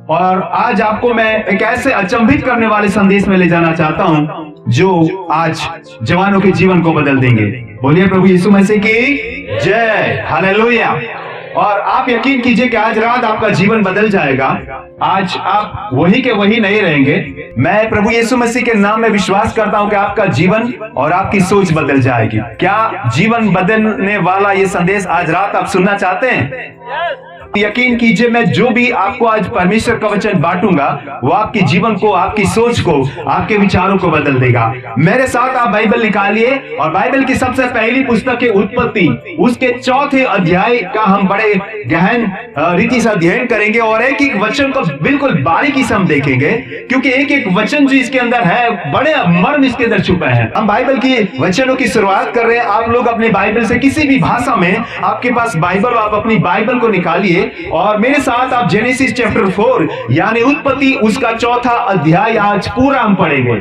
और आज आपको मैं एक ऐसे अचंभित करने वाले संदेश में ले जाना चाहता हूं जो आज जवानों के जीवन को बदल देंगे। बोलिए प्रभु यीशु मसीह की जय, हालेलुया। और आप यकीन कीजिए कि आज रात आपका जीवन बदल जाएगा। आज आप वही के वही नहीं रहेंगे। मैं प्रभु यीशु मसीह के नाम में विश्वास करता हूं कि आपका जीवन और आपकी सोच बदल जाएगी। क्या जीवन बदलने वाला ये संदेश आज रात आप सुनना चाहते हैं? यकीन कीजिए, मैं जो भी आपको आज परमेश्वर का वचन बांटूंगा वो आपके जीवन को, आपकी सोच को, आपके विचारों को बदल देगा। मेरे साथ आप बाइबल निकालिए और बाइबल की सबसे पहली पुस्तक है उत्पत्ति, उसके 4थे अध्याय का हम बड़े गहन रीति से अध्ययन करेंगे और एक एक वचन को बिल्कुल बारीकी से हम देखेंगे, क्योंकि एक एक वचन जो इसके अंदर है, बड़े मर्म इसके अंदर छुपे हैं। हम बाइबल की वचनों की शुरुआत कर रहे हैं। आप लोग अपने बाइबल से किसी भी भाषा में आपके पास बाइबल, आप अपनी बाइबल को निकालिए और मेरे साथ आप जेनेसिस चैप्टर 4 यानी उत्पत्ति उसका 4था अध्याय आज पूरा हम पढ़ेंगे।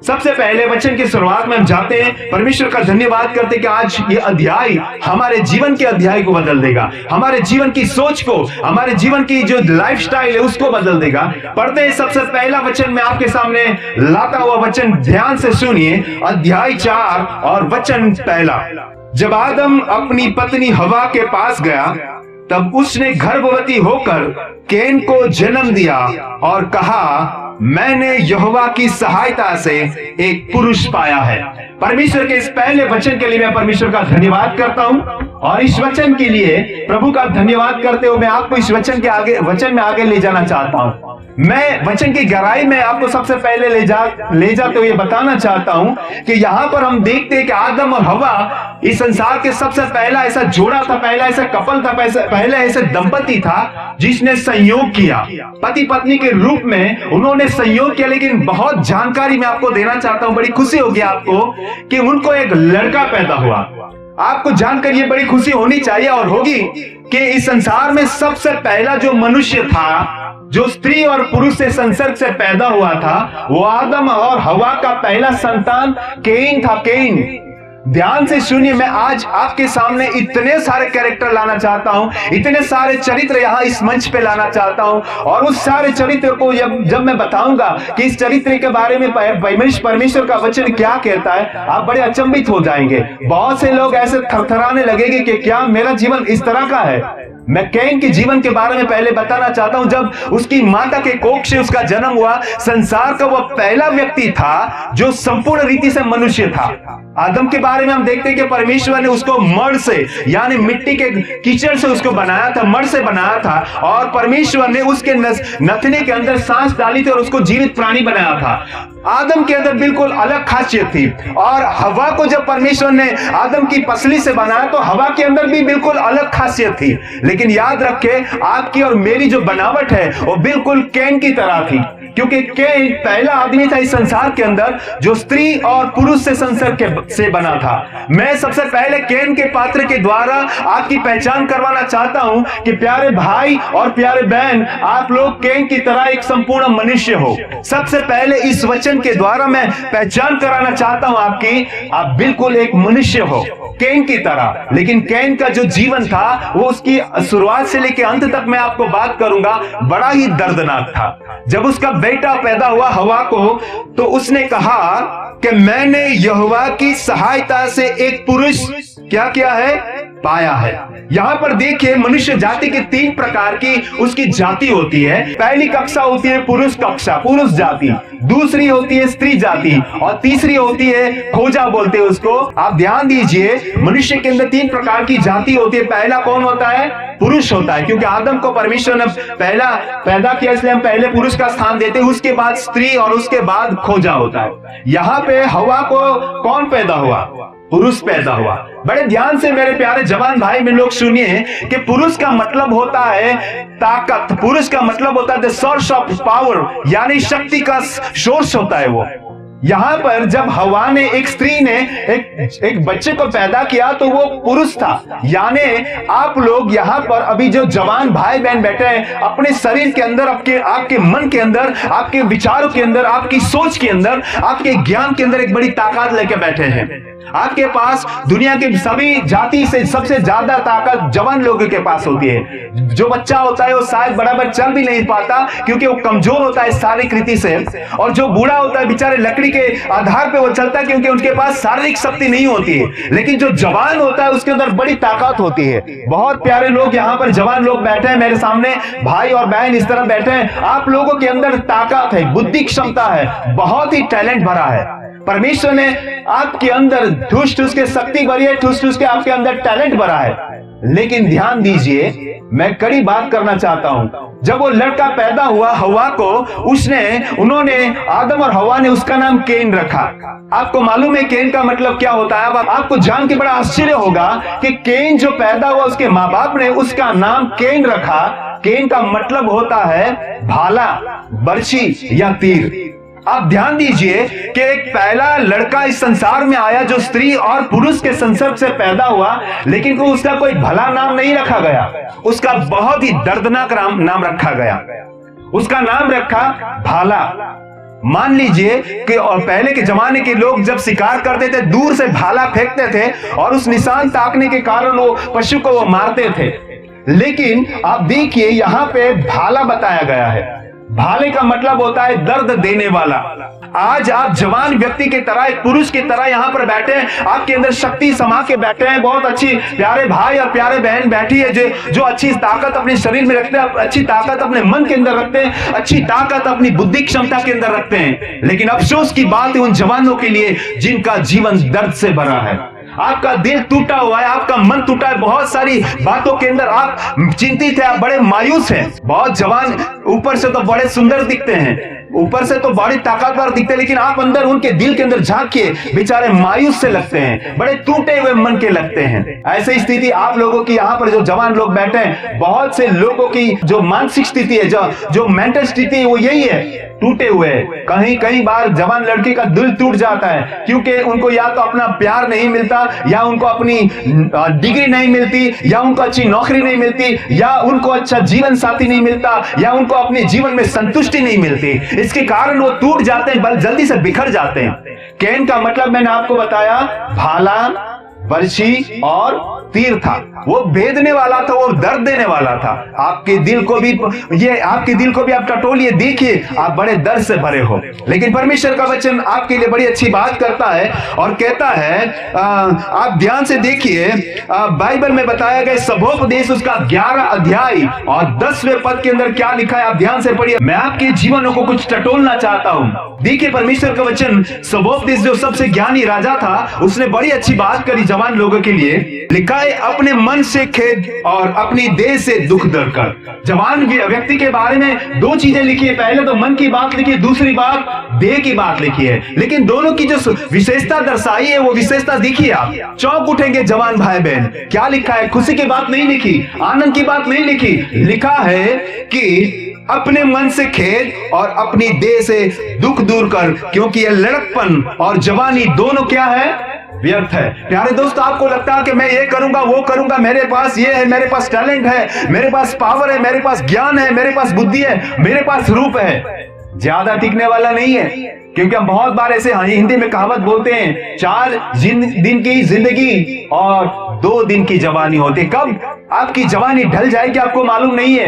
सबसे पहले वचन की शुरुआत में हम जाते हैं, परमेश्वर का धन्यवाद करते कि आज ये अध्याय हमारे जीवन के अध्याय को बदल देगा, हमारे जीवन की सोच को, हमारे जीवन की जो लाइफस्टाइल है उसको बदल देगा। पढ़ते हैं सबसे पहला वचन मैं आपके सामने लाता हुआ वचन, ध्यान से सुनिए। अध्याय 4 और वचन पहला। जब आदम अपनी पत्नी हवा के पास गया तब उसने गर्भवती होकर कैन को जन्म दिया और कहा, मैंने यहोवा की सहायता से एक पुरुष पाया है। परमेश्वर के इस पहले वचन के लिए मैं परमेश्वर का धन्यवाद करता हूं और इस वचन के लिए प्रभु का धन्यवाद करते हुए मैं आपको इस वचन में आगे ले जाना चाहता हूं। मैं वचन की गहराई में आपको सबसे पहले ले जाते हुए बताना चाहता हूं कि यहाँ पर हम देखते हैं कि आदम और हवा इस संसार के सबसे पहला ऐसा जोड़ा था, पहला ऐसा कपल था, पहले ऐसे दंपति था जिसने संयोग किया। पति पत्नी के रूप में उन्होंने संयोग किया। लेकिन बहुत जानकारी मैं आपको देना चाहता हूं, बड़ी खुशी होगी आपको कि उनको एक लड़का पैदा हुआ। आपको जानकर ये बड़ी खुशी होनी चाहिए और होगी कि इस संसार में सबसे पहला जो मनुष्य था, जो स्त्री और पुरुष से संसर्ग से पैदा हुआ था, वो आदम और हवा का पहला संतान कैन था। कैन, ध्यान से सुनिए। मैं आज आपके सामने इतने सारे कैरेक्टर लाना चाहता हूं, इतने सारे चरित्र यहां इस मंच पे लाना चाहता हूं और उस सारे चरित्र को जब मैं बताऊंगा कि इस चरित्र के बारे में परमेश्वर का वचन क्या कहता है, आप बड़े अचंभित हो जाएंगे। बहुत से लोग ऐसे थरथराने लगेंगे कि क्या मेरा जीवन इस तरह का है। मैं कैन के जीवन के बारे में पहले बताना चाहता हूं। जब उसकी माता के कोख से उसका जन्म हुआ, संसार का वह पहला व्यक्ति था जो संपूर्ण रीति से मनुष्य था। आदम के बारे में हम देखते हैं कि परमेश्वर ने उसको मड़ से यानी मिट्टी के कीचड़ से उसको बनाया था, मड़ से बनाया था और परमेश्वर ने उसके नथने के अंदर सांस डाली थी और उसको जीवित प्राणी बनाया था। आदम के अंदर बिल्कुल अलग खासियत थी और हवा को जब परमेश्वर ने आदम की पसली से बनाया तो हवा के अंदर भी बिल्कुल अलग खासियत थी। लेकिन याद रखें, आपकी और मेरी जो बनावट है वो बिल्कुल कैन की तरह थी, क्योंकि कैन पहला आदमी था इस संसार के अंदर जो स्त्री और पुरुष से संसर्ग से बना था। मैं सबसे पहले कैन के पात्र के द्वारा आपकी पहचान करवाना चाहता हूं कि प्यारे भाई और प्यारे बहन, आप लोग कैन की तरह एक संपूर्ण मनुष्य हो। सबसे पहले इस वचन के द्वारा मैं पहचान कराना चाहता हूं आपकी, आप बिल्कुल एक मनुष्य हो कैन की तरह। लेकिन कैन का जो जीवन था वो उसकी शुरुआत से लेकर अंत तक मैं आपको बात करूंगा, बड़ा ही दर्दनाक था। जब उसका बेटा पैदा हुआ हवा को, तो उसने कहा कि मैंने यहोवा की सहायता से एक पुरुष क्या किया है, पाया है। यहाँ पर देखिए, मनुष्य जाति की 3 प्रकार की उसकी जाति होती है। पहली कक्षा होती है पुरुष कक्षा, पुरुष जाति, दूसरी होती है स्त्री जाति और तीसरी होती है खोजा बोलते हैं उसको। आप ध्यान दीजिए, मनुष्य के अंदर 3 प्रकार की जाति होती है। पहला कौन होता है, पुरुष होता है, क्योंकि आदम को परमेश्वर ने पहला पैदा किया इसलिए हम पहले पुरुष का स्थान देते हैं, उसके बाद स्त्री और उसके बाद खोजा होता है। यहाँ पे हवा को कौन पैदा हुआ, पुरुष पैदा हुआ। बड़े ध्यान से मेरे प्यारे जवान भाई में लोग सुनिए कि पुरुष का मतलब होता है ताकत, पुरुष का मतलब होता है द सोर्स ऑफ पावर, यानी शक्ति का सोर्स होता है वो। यहाँ पर जब हवा ने, एक स्त्री ने एक बच्चे को पैदा किया तो वो पुरुष था। यानी आप लोग यहाँ पर अभी जो जवान भाई बहन बैठे हैं, अपने शरीर के अंदर, आपके मन के अंदर, आपके विचारों के अंदर, आपकी सोच के अंदर, आपके ज्ञान के अंदर एक बड़ी ताकत लेके बैठे हैं। आपके पास दुनिया के सभी जाति से सबसे ज्यादा ताकत जवान लोगों के पास होती है। जो बच्चा होता है वो शायद बराबर चल भी नहीं पाता क्योंकि वो कमजोर होता है शारीरिक रीति से, और जो बूढ़ा होता है बेचारे लकड़ी के आधार पे वो चलता है क्योंकि उनके पास शारीरिक शक्ति नहीं होती है। लेकिन जो जवान होता है उसके अंदर बड़ी ताकत होती है। बहुत प्यारे लोग यहाँ पर जवान लोग बैठे हैं मेरे सामने, भाई और बहन इस तरह बैठे हैं। आप लोगों के अंदर ताकत है, बुद्धि क्षमता है, बहुत ही टैलेंट भरा है। परमेश्वर ने आपके अंदर ठूस ठूस के शक्ति भरी है, ठूस ठूस के आपके अंदर टैलेंट भरा है। लेकिन ध्यान दीजिए, मैं कड़ी बात करना चाहता हूं। जब वो लड़का पैदा हुआ हवा को, उन्होंने आदम और हवा ने उसका नाम केन रखा। आपको मालूम है केन का मतलब क्या होता है? आपको जान के बड़ा आश्चर्य होगा कि केन जो पैदा हुआ उसके माँ बाप ने उसका नाम केन रखा। केन का मतलब होता है भाला, बर्छी या तीर। आप ध्यान दीजिए कि एक पहला लड़का इस संसार में आया जो स्त्री और पुरुष के संसर्ग से पैदा हुआ, लेकिन उसका कोई भला नाम नहीं रखा गया, उसका बहुत ही दर्दनाक नाम रखा गया। उसका नाम रखा भाला। मान लीजिए कि और पहले के जमाने के लोग जब शिकार करते थे दूर से भाला फेंकते थे और उस निशान ताकने के कारण वो पशु को वो मारते थे। लेकिन आप देखिए यहाँ पे भाला बताया गया है। भाले का मतलब होता है दर्द देने वाला। आज आप जवान व्यक्ति की तरह, एक पुरुष की तरह यहाँ पर बैठे हैं, आपके अंदर शक्ति समा के बैठे हैं। बहुत अच्छी प्यारे भाई और प्यारे बहन बैठी है जो अच्छी ताकत अपने शरीर में रखते हैं, अच्छी ताकत अपने मन के अंदर रखते हैं, अच्छी ताकत अपनी बुद्धि क्षमता के अंदर रखते हैं। लेकिन अफसोस की बात है उन जवानों के लिए जिनका जीवन दर्द से भरा है। आपका दिल टूटा हुआ है, आपका मन टूटा है, बहुत सारी बातों के अंदर आप चिंतित हैं, आप बड़े मायूस हैं। बहुत जवान ऊपर से तो बड़े सुंदर दिखते हैं, ऊपर से तो बड़ी ताकतवर दिखते हैं, लेकिन आप अंदर उनके दिल के अंदर झांकिए, बेचारे मायूस से लगते हैं, बड़े टूटे हुए मन के लगते हैं। ऐसी स्थिति आप लोगों की यहाँ पर जो जवान लोग बैठे हैं, बहुत से लोगों की जो मानसिक स्थिति है, जो मेंटल स्थिति है, वो यही है, टूटे हुए। कहीं बार जवान लड़की का दिल टूट जाता है क्योंकि उनको या तो अपना प्यार नहीं मिलता, या उनको अपनी डिग्री नहीं मिलती, या उनको अच्छी नौकरी नहीं मिलती, या उनको अच्छा जीवन साथी नहीं मिलता, या उनको अपने जीवन में संतुष्टि नहीं मिलती। इसके कारण वो टूट जाते हैं, जल्दी से बिखर जाते हैं। केन का मतलब मैंने आपको बताया भाला, बर्छी और तीर था। वो भेदने वाला था, वो दर्द देने वाला था। आपके दिल को भी आप टटोलिए, देखिए आप बड़े दर्द से भरे हो। लेकिन परमेश्वर का वचन आपके लिए बड़ी अच्छी बात करता है और कहता है, आप ध्यान से देखिए, बाइबल में बताया गया सबोपदेश उसका 11 अध्याय और 10वें पद के अंदर क्या लिखा है, आप ध्यान से पढ़िए। मैं आपके जीवनों को कुछ टटोलना चाहता हूं। देखिए परमेश्वर का वचन, सबोपदेश जो सबसे ज्ञानी राजा था, उसने बड़ी अच्छी बात करी जवान लोगों के लिए। लिखा है, अपने मन से खेद और अपनी देह से दुख दर कर। जवान व्यक्ति के बारे में दो चीजें लिखी है, पहले तो मन की बात लिखी है, दूसरी बात देह की बात लिखी है। लेकिन दोनों की जो विशेषता दर्शाई है वो विशेषता देखिए, आप चौंक उठेंगे जवान भाई बहन। क्या लिखा है? खुशी की बात नहीं लिखी, आनंद की बात नहीं लिखी। लिखा है कि अपने मन से खेद और अपनी देह से दुख दूर कर, क्योंकि यह लड़कपन और जवानी दोनों क्या है? व्यर्थ है। प्यारे दोस्तों, आपको लगता है कि मैं ये करूंगा वो करूंगा, मेरे पास ये है, मेरे पास टैलेंट है, मेरे पास पावर है, मेरे पास ज्ञान है, मेरे पास बुद्धि है, मेरे पास रूप है, ज्यादा टिकने वाला नहीं है। क्योंकि हम बहुत बार ऐसे हिंदी में कहावत बोलते हैं, 4 दिन की जिंदगी और 2 दिन की जवानी होती है। कब आपकी जवानी ढल जाएगी आपको मालूम नहीं है।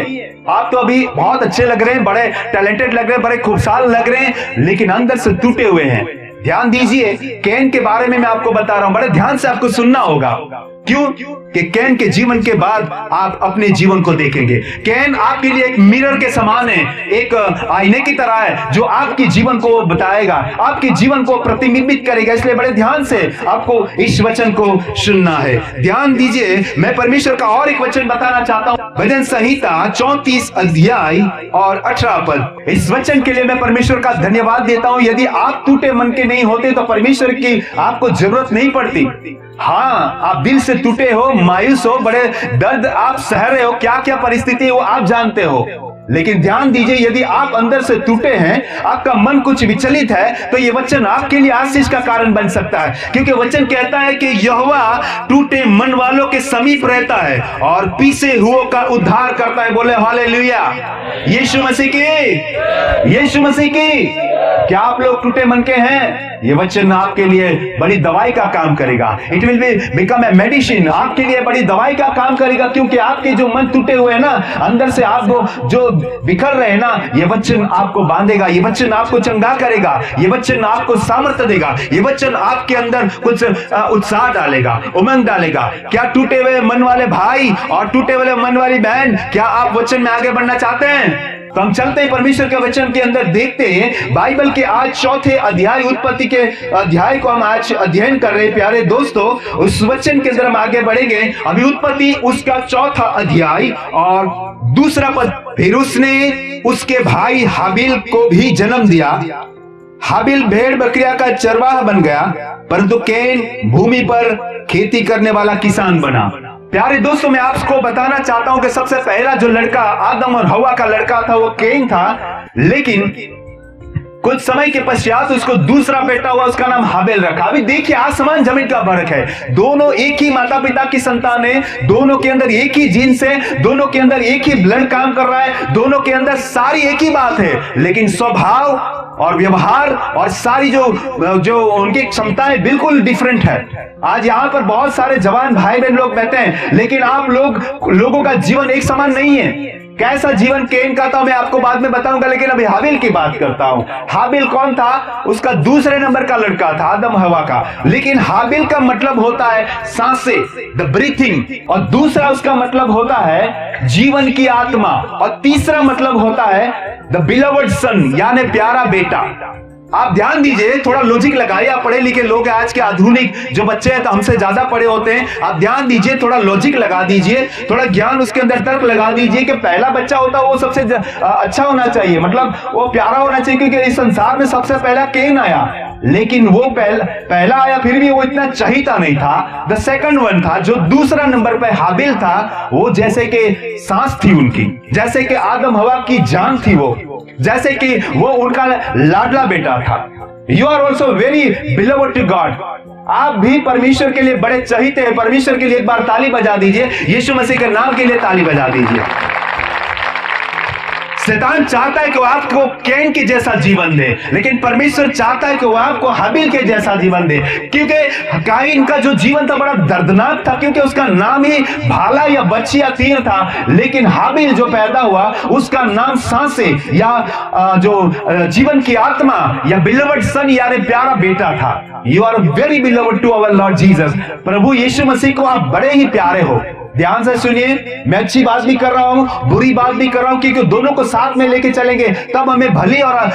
आप तो अभी बहुत अच्छे लग रहे हैं, बड़े टैलेंटेड लग रहे हैं, बड़े खूबसूरत लग रहे हैं, लेकिन अंदर से टूटे हुए हैं। ध्यान दीजिए, कैन के बारे में मैं आपको बता रहा हूं, बड़े ध्यान से आपको सुनना होगा। क्यों? कि कैन के जीवन के बाद आप अपने जीवन को देखेंगे। कैन आपके लिए एक मिरर के समान है, एक आईने की तरह है, जो आपके जीवन को बताएगा, आपके जीवन को प्रतिबिंबित करेगा। इसलिए बड़े ध्यान से आपको इस वचन को सुनना है। ध्यान दीजिए, मैं परमेश्वर का और एक वचन बताना चाहता हूँ, भजन संहिता 34 अध्याय और 18 पद। इस वचन के लिए मैं परमेश्वर का धन्यवाद देता हूँ। यदि आप टूटे मन के नहीं होते तो परमेश्वर की आपको जरूरत नहीं पड़ती। हाँ, आप दिल से टूटे हो, मायूस हो, बड़े दर्द आप सह रहे हो, क्या क्या परिस्थिति है वो आप जानते हो, लेकिन ध्यान दीजिए, यदि आप अंदर से टूटे हैं, आपका मन कुछ विचलित है, तो ये वचन आपके लिए आशीष का कारण बन सकता है। क्योंकि वचन कहता है कि यहोवा टूटे मन वालों के समीप रहता है और पीछे हुओं का उद्धार करता है। बोले हालेलुया, यीशु मसीह की, यीशु मसीह की। क्या आप लोग टूटे मन के हैं? ये वचन आपके लिए बड़ी दवाई का काम करेगा। It will be become a medicine. आपके लिए बड़ी दवाई का काम करेगा, क्योंकि आपके जो मन टूटे हुए हैं ना, अंदर से आपको जो बिखर रहे हैं ना, ये वचन आपको बांधेगा, ये वचन आपको चंगा करेगा, ये वचन आपको सामर्थ्य देगा, ये वचन आपके अंदर कुछ उत्साह डालेगा, उमंग डालेगा। क्या टूटे हुए मन वाले भाई और टूटे हुए मन वाली बहन, क्या आप वचन में आगे बढ़ना चाहते हैं? तो हम चलते हैं परमेश्वर के वचन के अंदर, देखते हैं बाइबल के आज चौथे अध्याय, उत्पत्ति के अध्याय को हम आज अध्ययन कर रहे हैं। प्यारे दोस्तों, उस वचन के अंदर हम आगे बढ़ेंगे। अभी उत्पत्ति उसका चौथा अध्याय और दूसरा पद। फिर उसने उसके भाई हाबिल को भी जन्म दिया। हाबिल भेड़ बकरिया का चरवाहा बन गया, परंतु कैन भूमि पर खेती करने वाला किसान बना। प्यारे दोस्तों, मैं आपको बताना चाहता हूं कि सबसे पहला जो लड़का आदम और हवा का लड़का था वो कैन था, लेकिन कुछ समय के पश्चात उसको दूसरा बेटा हुआ, उसका नाम हाबिल रखा। अभी देखिए, आसमान जमीन का फर्क है। दोनों एक ही माता पिता की संतान है, दोनों के अंदर एक ही जीन्स है, दोनों के अंदर एक ही ब्लड काम कर रहा है, दोनों के अंदर सारी एक ही बात है, लेकिन स्वभाव और व्यवहार और सारी जो उनकी क्षमताएं बिल्कुल डिफरेंट है। आज यहाँ पर बहुत सारे जवान भाई बहन लोग बैठे हैं, लेकिन आप लोगों का जीवन एक समान नहीं है। कैसा जीवन कैन का था मैं आपको बाद में बताऊंगा, लेकिन अभी हाबिल की बात करता हूं। हाबिल कौन था? उसका दूसरे नंबर का लड़का था आदम हवा का। लेकिन हाबिल का मतलब होता है सांसें, द ब्रीथिंग, और दूसरा उसका मतलब होता है जीवन की आत्मा, और तीसरा मतलब होता है द बिलवड सन, यानी प्यारा बेटा। आप ध्यान दीजिए, थोड़ा लॉजिक लगाइए। आप पढ़े लिखे लोग हैं, आज के आधुनिक जो बच्चे हैं तो हमसे ज्यादा पढ़े होते हैं। आप ध्यान दीजिए, थोड़ा लॉजिक लगा दीजिए, थोड़ा ज्ञान उसके अंदर तर्क लगा दीजिए कि पहला बच्चा होता है वो सबसे अच्छा होना चाहिए, मतलब वो प्यारा होना चाहिए, क्योंकि इस संसार में सबसे पहला कैन आया, लेकिन वो पहला आया, फिर भी वो इतना चहीता नहीं था। द सेकंड वन था, जो दूसरा नंबर पे हाबिल था, वो जैसे कि सांस थी उनकी, जैसे कि आदम हवा की जान थी, वो जैसे कि वो उनका लाडला बेटा था। You are also very beloved to God. आप भी परमेश्वर के लिए बड़े चहीते हैं। परमेश्वर के लिए एक बार ताली बजा दीजिए, यीशु मसीह के नाम के लिए ताली बजा दीजिए। शैतान चाहता है कि वो आपको कैन के जैसा जीवन दे, लेकिन परमेश्वर चाहता है कि वो आपको हाबिल के जैसा जीवन दे। क्योंकि काइन का जो जीवन था बड़ा दर्दनाक था, क्योंकि उसका नाम ही भाला या बच्ची या तीर था, लेकिन हाबिल जो पैदा हुआ उसका नाम सांसें या जो जीवन की आत्मा या बिलवड सन यानी प्यारा बेटा था। You are very beloved to our Lord Jesus. प्रभु यीशु मसीह को आप बड़े ही प्यारे हो। ध्यान से सुनिए, मैं अच्छी बात भी कर रहा हूं, बुरी बात भी कर रहा हूं, क्योंकि दोनों को साथ में लेके चलेंगे तब हमें भली और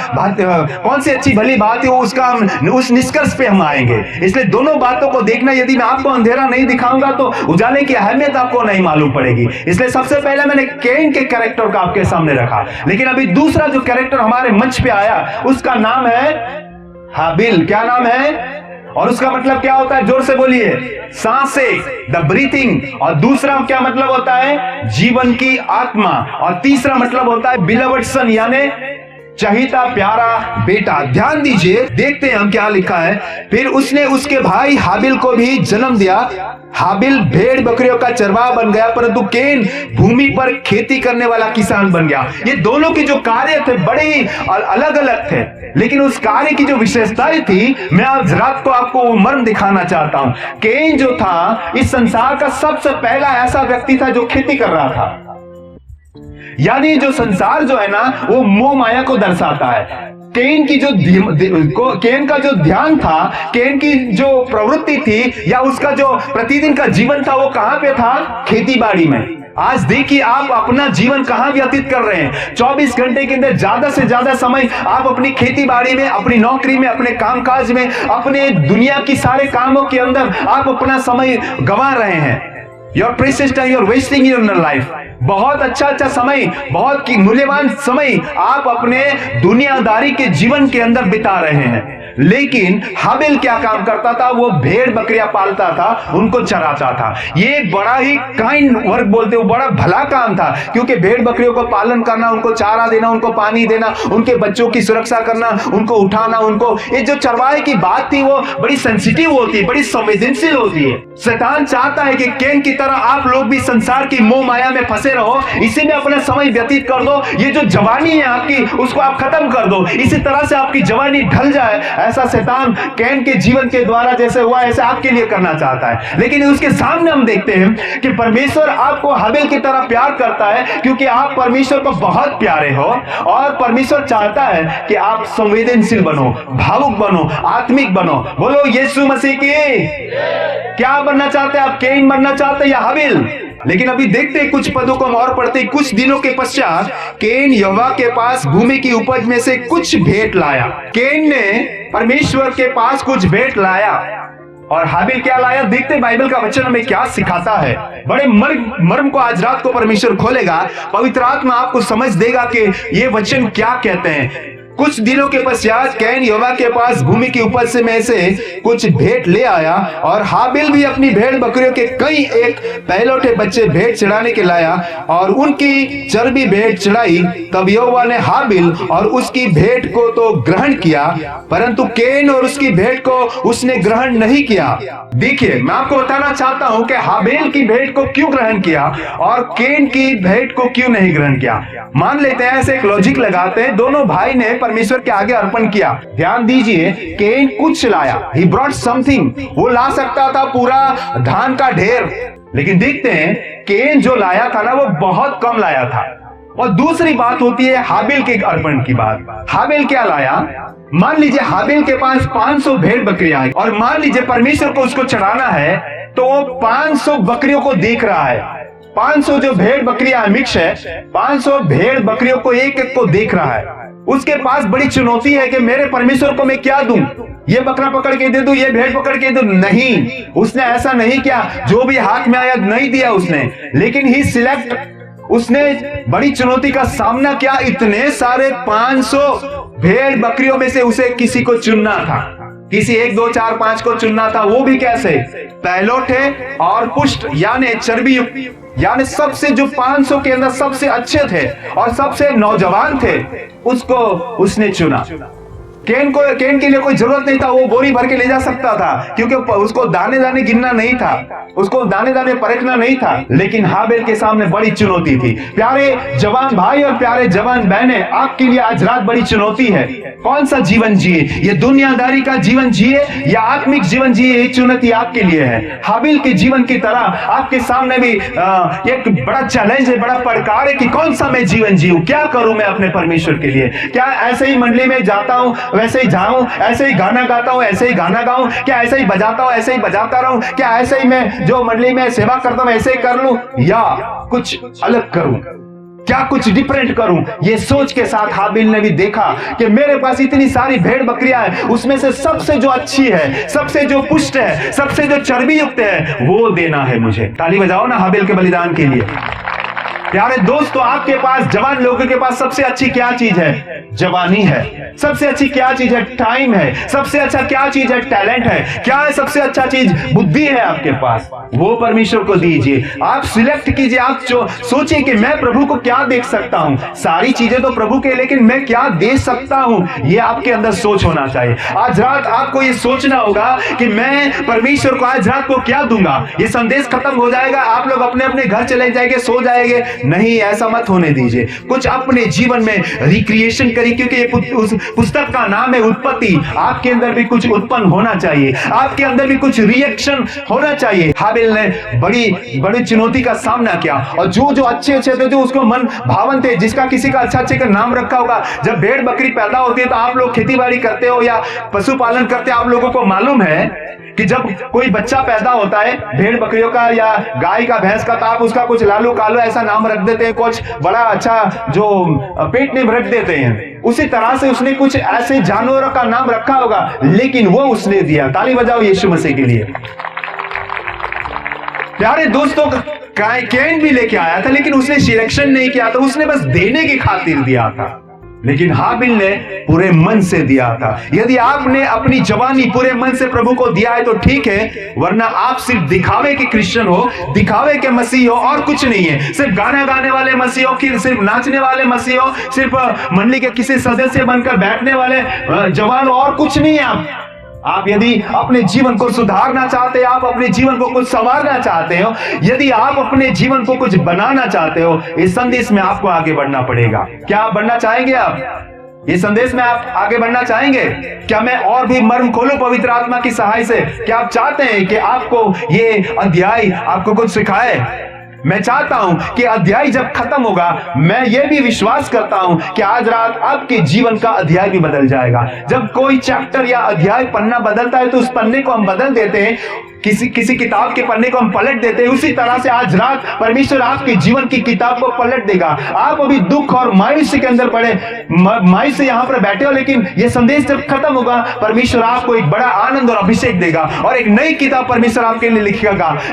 कौन सी अच्छी भली बात है उसका हम उस निष्कर्ष पे हम आएंगे। इसलिए दोनों बातों को देखना। यदि मैं आपको अंधेरा नहीं दिखाऊंगा तो उजाले की अहमियत आपको नहीं मालूम पड़ेगी। इसलिए सबसे पहले मैंने कैन के कैरेक्टर को आपके सामने रखा, लेकिन अभी दूसरा जो कैरेक्टर हमारे मंच पे आया उसका नाम है हाबिल। क्या नाम है और उसका मतलब क्या होता है? जोर से बोलिए। सांसें, द ब्रीथिंग। और दूसरा क्या मतलब होता है? जीवन की आत्मा। और तीसरा मतलब होता है बिलवड सन, यानी चहीता प्यारा बेटा। ध्यान दीजिए, देखते हैं हम क्या लिखा है। फिर उसने उसके भाई हाबिल को भी जन्म दिया। हाबिल भेड़ बकरियों का चरवाहा बन गया, परंतु कैन भूमि पर खेती करने वाला किसान बन गया। ये दोनों के जो कार्य थे बड़े ही अलग अलग थे, लेकिन उस कार्य की जो विशेषताएं थी मैं आज रात को आपको मर्म दिखाना चाहता हूं। कैन जो था इस संसार का सबसे पहला ऐसा व्यक्ति था जो खेती कर रहा था। यानी जो संसार जो है ना वो मोह माया को दर्शाता है। कैन की कैन का जो ध्यान था, कैन की जो प्रवृत्ति थी या उसका जो प्रतिदिन का जीवन था वो कहां पे था? खेती बाड़ी में। आज देखिए आप अपना जीवन कहां व्यतीत कर रहे हैं। 24 घंटे के अंदर ज्यादा से ज्यादा समय आप अपनी खेती बाड़ी में, अपनी नौकरी में, अपने कामकाज में, अपने दुनिया की सारे कामों के अंदर आप अपना समय गंवा रहे हैं। Your precious time you're wasting in your life। बहुत अच्छा समय, बहुत मूल्यवान समय आप अपने दुनियादारी के जीवन के अंदर बिता रहे हैं। लेकिन हाबिल क्या काम करता था, वो भेड़ बकरियां पालता था, उनको चराता था। ये बड़ा ही काइंड वर्क बोलते हो, बड़ा भला काम था, क्योंकि भेड़ बकरियों को पालन करना, उनको चारा देना, उनको पानी देना, उनके बच्चों की सुरक्षा करना, उनको उठाना, उनको ये जो चरवाहे की बात थी वो बड़ी सेंसिटिव होती है, बड़ी संवेदनशील होती है। शैतान चाहता है कि कैन की तरह आप लोग भी संसार की मोह माया में फंसे रहो, इसी में अपना समय व्यतीत कर दो, ये जो जवानी है आपकी उसको आप खत्म कर दो, इसी तरह से आपकी जवानी ढल जाए। ऐसा शैतान कैन के जीवन के द्वारा जैसे हुआ ऐसे आपके लिए करना चाहता है। लेकिन उसके सामने हम देखते हैं कि परमेश्वर आपको हाबिल की तरह प्यार करता है, क्योंकि आप परमेश्वर को बहुत प्यारे हो और परमेश्वर चाहता है कि आप संवेदनशील बनो, भावुक बनो, आत्मिक बनो। बोलो यीशु मसीह की। क्या बनना चाहते हैं आप, कैन बनना चाहते हैं या हाबिल? लेकिन अभी देखते हैं कुछ पदों को हम और पढ़ते हैं। कुछ दिनों के पश्चात कैन यहोवा के पास भूमि की उपज में से कुछ भेंट लाया। कैन ने परमेश्वर के पास कुछ भेंट लाया और हाबिल क्या लाया? देखते बाइबल का वचन हमें क्या सिखाता है। बड़े मर्म को आज रात को परमेश्वर खोलेगा, पवित्र आत्मा आपको समझ देगा कि ये वचन क्या कहते हैं। कुछ दिनों के पश्चात कैन यहोवा के पास भूमि की उपज में से कुछ भेंट ले आया और हाबिल भी अपनी भेड़ बकरियों के कई एक पहलौठे बच्चे भेंट चढ़ाने के लाया और उनकी चर्बी भेंट चढ़ाई। तब यहोवा ने हाबिल और उसकी भेंट को तो ग्रहण किया, परंतु कैन और उसकी भेंट को उसने ग्रहण नहीं किया। देखिए, मैं आपको बताना चाहता हूं कि हाबिल की भेंट को क्यों ग्रहण किया और कैन की भेंट को क्यों नहीं ग्रहण किया। मान लेते हैं, ऐसे एक लॉजिक लगाते हैं, दोनों भाई ने परमेश्वर के आगे अर्पण किया। ध्यान दीजिए, कैन कुछ लाया, he brought something, वो ला सकता था पूरा धान का ढेर, लेकिन देखते हैं कैन जो लाया था ना वो बहुत कम लाया था। और दूसरी बात होती है हाबिल के अर्पण की बात। हाबिल क्या लाया? मान लीजिए हाबिल के पास 500 भेड़ बकरियां हैं और मान लीजिए परमेश्वर को उसको चढ़ाना है, तो वो 500 बकरियों को देख रहा है। 500 जो भेड़ बकरियां मिक्स है, 500 भेड़ बकरियों को एक एक को देख रहा है। उसके पास बड़ी चुनौती है कि मेरे परमेश्वर को मैं क्या दूं, ये बकरा पकड़ के दे दूं, ये भेड़ पकड़ के दे दूं। नहीं, उसने ऐसा नहीं किया, जो भी हाथ में आया नहीं दिया उसने, लेकिन ही सिलेक्ट, उसने बड़ी चुनौती का सामना किया। इतने सारे 500 भेड़ बकरियों में से उसे किसी को चुनना था, किसी 1 2 4 5 को चुनना था। वो भी कैसे? पहलौठे और पुष्ट यानी चर्बी युक्त, यानी सबसे जो 500 के अंदर सबसे अच्छे थे और सबसे नौजवान थे, उसको उसने चुना। कैन के लिए कोई जरूरत नहीं था, वो बोरी भर के ले जा सकता था, क्योंकि उसको दाने दाने गिनना नहीं था, उसको दाने दाने परखना नहीं था। लेकिन हाबिल के सामने बड़ी चुनौती थी। प्यारे जवान भाई और प्यारे जवान बहनें, आपके लिए आज रात बड़ी चुनौती है। कौन सा जीवन जिए? ये दुनियादारी का जीवन जिए या आत्मिक जीवन जिए? ये चुनौती आपके लिए है। हाबिल के जीवन की तरह आपके सामने भी एक बड़ा चैलेंज है, बड़ा पड़कार है कि कौन सा मैं जीवन जीऊं, क्या करूं मैं अपने परमेश्वर के लिए। क्या ऐसे ही मंडली में जाता हूं वैसे ही जाऊं, ऐसे ही गाना गाता हूं ऐसे ही गाना गाऊं, क्या ऐसे ही बजाता हूं ऐसे ही बजाता रहूं, क्या ऐसे ही मैं जो मंडली में सेवा करता हूं ऐसे ही कर लूं, या कुछ अलग करूं, क्या कुछ डिफरेंट करूं? ये सोच के साथ हाबिल ने भी देखा कि मेरे पास इतनी सारी भेड़ बकरियां हैं, उसमें से सबसे जो अच्छी है, सबसे जो पुष्ट है, सबसे जो चर्बी युक्त है, वो देना है मुझे। ताली बजाओ ना हाबिल के बलिदान के लिए। प्यारे दोस्तों, आपके पास, जवान लोगों के पास सबसे अच्छी क्या चीज है? जवानी है। सबसे अच्छी क्या चीज है? टाइम है। सबसे अच्छा क्या चीज है? टैलेंट है। क्या है सबसे अच्छा चीज? बुद्धि है आपके पास, वो परमेश्वर को दीजिए। आप सिलेक्ट कीजिए, आप जो सोचिए कि मैं प्रभु को क्या देख सकता हूं। सारी चीजें तो प्रभु के, लेकिन मैं क्या दे सकता हूं, ये आपके अंदर सोच होना चाहिए। आज रात आपको ये सोचना होगा कि मैं परमेश्वर को आज रात को क्या दूंगा। ये संदेश खत्म हो जाएगा, आप लोग अपने अपने घर चले जाएंगे, सो जाएंगे। नहीं, ऐसा मत होने दीजिए। कुछ अपने जीवन में रिक्रिएशन करिए, क्योंकि ये उस पुस्तक का नाम है उत्पत्ति। आपके अंदर भी कुछ उत्पन्न होना चाहिए, आपके अंदर भी कुछ रिएक्शन होना चाहिए। हाबिल ने बड़ी चुनौती का सामना किया और जो अच्छे थे, जो उसको मन भावन थे, जिसका किसी का अच्छे का नाम रखा होगा। जब भेड़ बकरी पैदा होती है तो आप लोग खेती-बाड़ी करते हो या पशुपालन करते हो, आप लोगों को मालूम है कि जब कोई बच्चा पैदा होता है भेड़ बकरियों का या गाय का, भैंस का, तो आप उसका कुछ लालू कालू ऐसा नाम रख देते हैं, कुछ बड़ा अच्छा जो पेट नेम रख देते हैं। उसी तरह से उसने कुछ ऐसे जानवरों का नाम रखा होगा, लेकिन वो उसने दिया। ताली बजाओ यीशु मसीह के लिए। प्यारे दोस्तों, कैन भी लेके आया था, लेकिन उसने सिलेक्शन नहीं किया था, उसने बस देने की खातिर दिया था। लेकिन हाबिल ने पूरे मन से दिया था। यदि आपने अपनी जवानी पूरे मन से प्रभु को दिया है तो ठीक है, वरना आप सिर्फ दिखावे के क्रिश्चियन हो, दिखावे के मसीह हो और कुछ नहीं है। सिर्फ गाना गाने वाले मसीह हो, सिर्फ नाचने वाले मसीह हो, सिर्फ मंडली के किसी सदस्य बनकर बैठने वाले जवान हो और कुछ नहीं है। आप यदि अपने जीवन को सुधारना चाहते हो, आप अपने जीवन को कुछ संवारना चाहते हो, यदि आप अपने जीवन को कुछ बनाना चाहते हो, इस संदेश में आपको आगे बढ़ना पड़ेगा। क्या आप बढ़ना चाहेंगे? आप इस संदेश में आप आगे बढ़ना चाहेंगे? क्या मैं और भी मर्म खोलूं पवित्र आत्मा की सहाय से? क्या आप चाहते हैं कि आपको ये अध्याय आपको कुछ सिखाए? मैं चाहता हूं कि अध्याय जब खत्म होगा, मैं ये भी विश्वास करता हूं कि आज रात आपके जीवन का अध्याय भी बदल जाएगा। जब कोई चैप्टर या अध्याय पन्ना बदलता है तो उस पन्ने को हम बदल देते हैं, किसी किताब के पन्ने को हम पलट देते हैं। उसी तरह से आज रात परमेश्वर आपके जीवन की किताब को पलट देगा। आप अभी दुख और मायूसी के अंदर पड़े, मायूसी यहां पर बैठे हो, लेकिन यह संदेश जब खत्म होगा, परमेश्वर आपको एक बड़ा आनंद और अभिषेक देगा और एक नई किताब परमेश्वर आपके लिए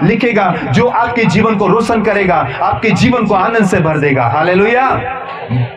लिखेगा जो आपके जीवन को रोशन करेगा, आपके जीवन को आनंद से भर देगा। हालेलुया।